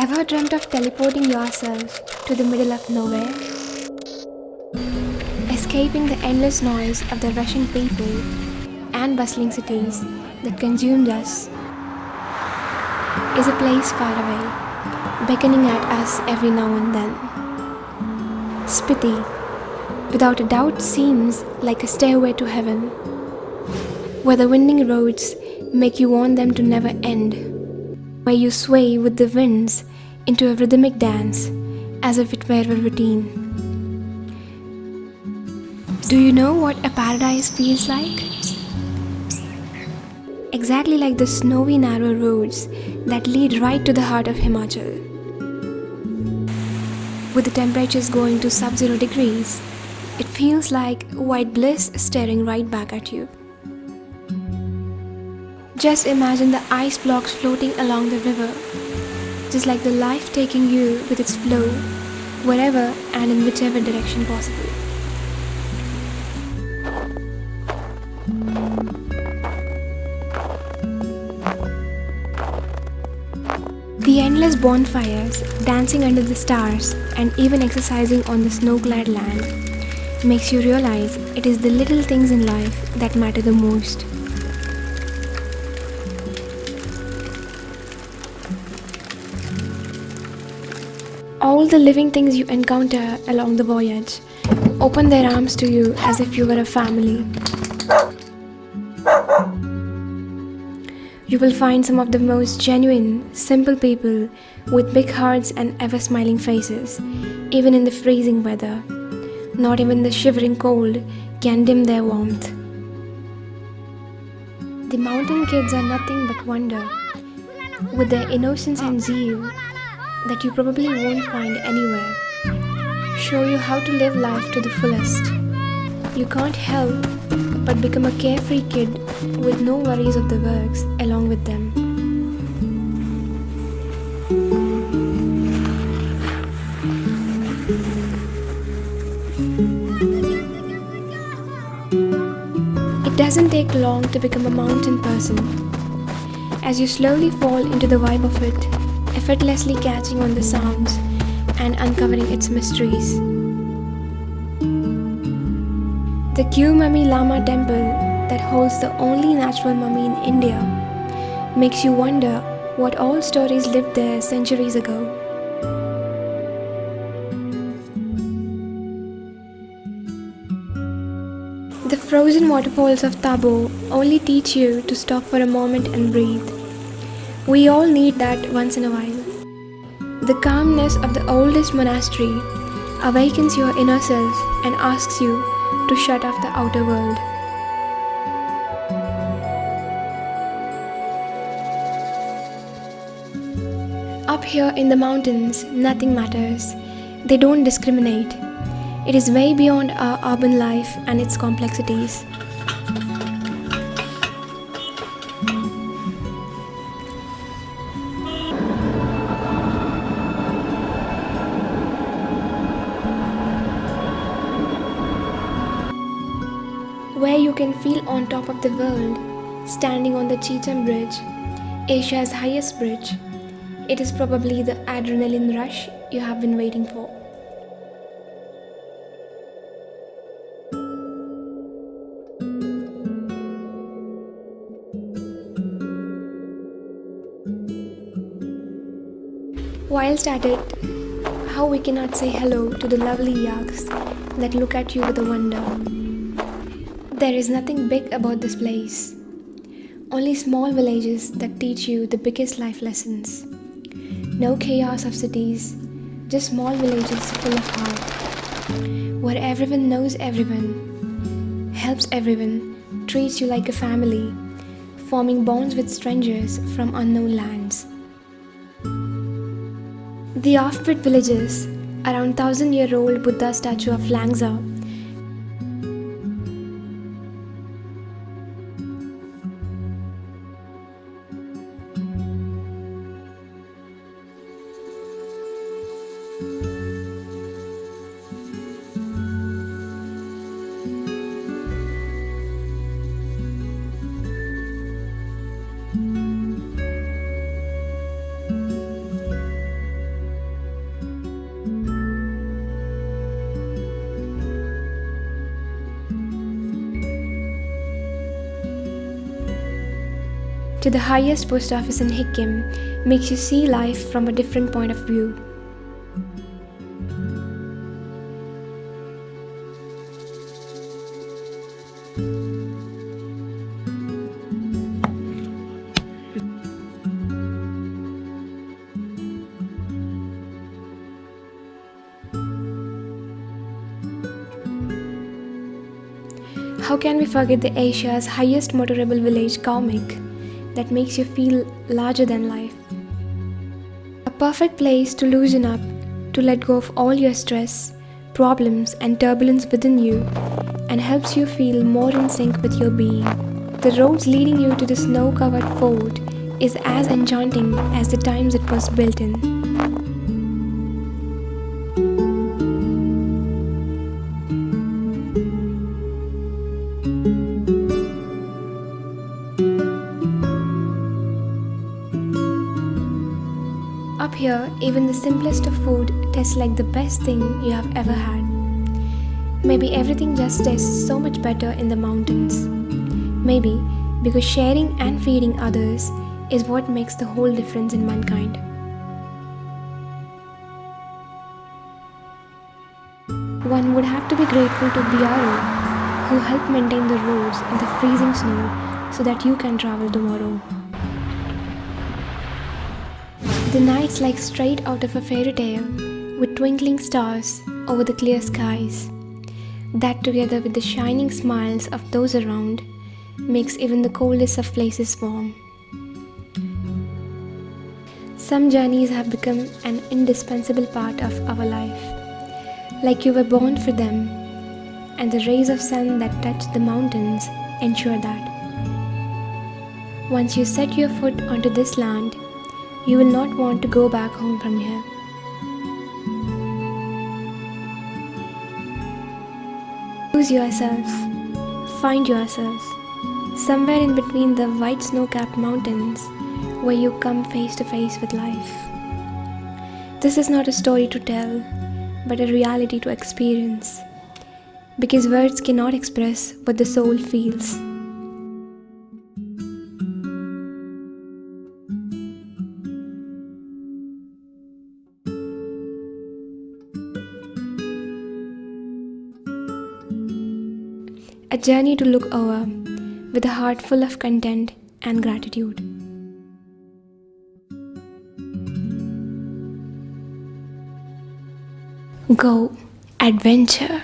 Ever dreamt of teleporting yourself to the middle of nowhere? Escaping the endless noise of the rushing people and bustling cities that consumed us is a place far away, beckoning at us every now and then. Spiti, without a doubt, seems like a stairway to heaven, where the winding roads make you want them to never end, where you sway with the winds into a rhythmic dance as if it were a routine. Do you know what a paradise feels like? Exactly like the snowy narrow roads that lead right to the heart of Himachal. With the temperatures going to sub-zero degrees, it feels like white bliss staring right back at you. Just imagine the ice blocks floating along the river, just like the life taking you with its flow, wherever and in whichever direction possible. The endless bonfires, dancing under the stars, and even exercising on the snow-clad land makes you realize it is the little things in life that matter the most. All the living things you encounter along the voyage open their arms to you as if you were a family. You will find some of the most genuine, simple people with big hearts and ever-smiling faces, even in the freezing weather. Not even the shivering cold can dim their warmth. The mountain kids are nothing but wonder, with their innocence and zeal that you probably won't find anywhere. Show you how to live life to the fullest. You can't help but become a carefree kid with no worries of the works along with them. It doesn't take long to become a mountain person. As you slowly fall into the vibe of it, effortlessly catching on the sounds and uncovering its mysteries. The Q Mummy Lama temple that holds the only natural mummy in India makes you wonder what all stories lived there centuries ago. The frozen waterfalls of Tabo only teach you to stop for a moment and breathe. We all need that once in a while. The calmness of the oldest monastery awakens your inner self and asks you to shut off the outer world. Up here in the mountains, nothing matters. They don't discriminate. It is way beyond our urban life and its complexities. Where you can feel on top of the world, standing on the Chicham bridge, Asia's highest bridge. It is probably the adrenaline rush you have been waiting for. Whilst at it, how we cannot say hello to the lovely yaks that look at you with a wonder. There is nothing big about this place. Only small villages that teach you the biggest life lessons. No chaos of cities, just small villages full of heart, where everyone knows everyone, helps everyone, treats you like a family, forming bonds with strangers from unknown lands. The off-grid villages, around 1,000-year-old Buddha statue of Langza, to the highest post office in Sikkim makes you see life from a different point of view. How can we forget the Asia's highest motorable village, Kaumik, that makes you feel larger than life? A perfect place to loosen up, to let go of all your stress, problems and turbulence within you, and helps you feel more in sync with your being. The roads leading you to the snow-covered fort is as enchanting as the times it was built in. Up here, even the simplest of food tastes like the best thing you have ever had. Maybe everything just tastes so much better in the mountains. Maybe because sharing and feeding others is what makes the whole difference in mankind. One would have to be grateful to BRO, who help maintain the roads in the freezing snow so that you can travel tomorrow. The nights like straight out of a fairy tale, with twinkling stars over the clear skies. That together with the shining smiles of those around makes even the coldest of places warm. Some journeys have become an indispensable part of our life, like you were born for them, and the rays of sun that touch the mountains ensure that. Once you set your foot onto this land, you will not want to go back home from here. Choose yourself, find yourself, somewhere in between the white snow-capped mountains where you come face to face with life. This is not a story to tell, but a reality to experience, because words cannot express what the soul feels. A journey to look over with a heart full of content and gratitude. Go, adventure!